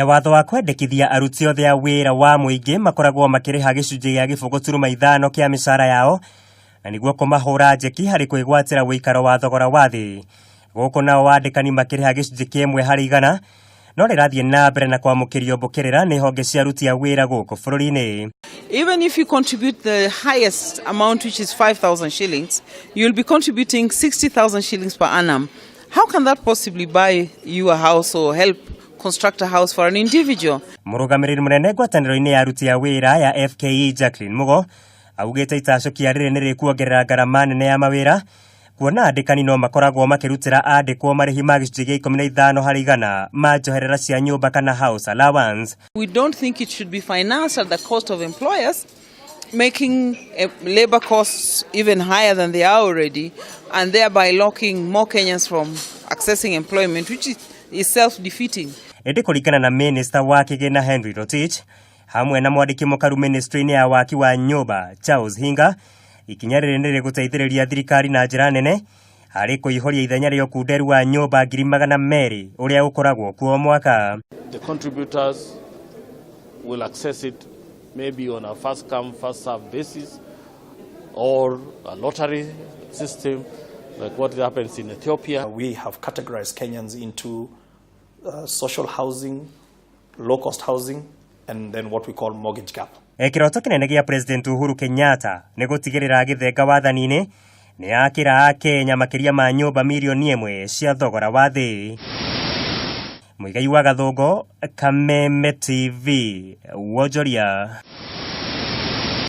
Watho wa kwendekithia aruti othe a wira wa muingi makoragwo makiriha gicunji gia gifungo turuma 5 kia mishara yao na niguo kumahura njeki hari kwigwatira wikaro wa thogora wa thii. Guku nao wandikani makiriha gicunji kimwe hari 100 no rirathii na mbere na kwamukirio mbukirira ni honge cia aruti a wira guku bururi-ini. Even if you contribute the highest amount, which is 5,000 shillings, you'll be contributing 60,000 shillings per annum. How can that possibly buy you a house or help construct a house for an individual? Murugamiriri munene ngwataniro-ini ya aruti a wira ya FKE Jacqueline Mugo augite itacokia riri niri kuongerera ngarama nene ya mawira kuona andikani no makoragwo makirutira andikwo marihi ma gicunji gia 15 hari 100 ma njoherera cia nyumba kana house allowance. We don't think it should be financed at the cost of employers, making labor costs even higher than they are already, and thereby locking more Kenyans from accessing employment, which is self-defeating. Edi kuringana na Minister wa Kigina Henry Rotich hamwe na mwandiki mukaru ministry-ini ya waki wa nyumba Charles Hinga, Ikinya riri niri guteithiriria thirikari na njira nene hari kuihoria ithenya ria kunderu wa nyumba 200,000 uria ukoragwo kuo mwaka. The contributors will access it maybe on a first come first serve basis or a lottery system like what happens in Ethiopia. We have categorized Kenyans into social housing, low cost housing, and then what we call mortgage gap. Kiroto kinene gia President Uhuru Kenyatta ni gutigirira githenga wathani-ini ni akira Kenya makiria ma nyumba milioni 1 cia thogora wa thii. Muigai wa Gathungu, Kameme TV, Wonjoria.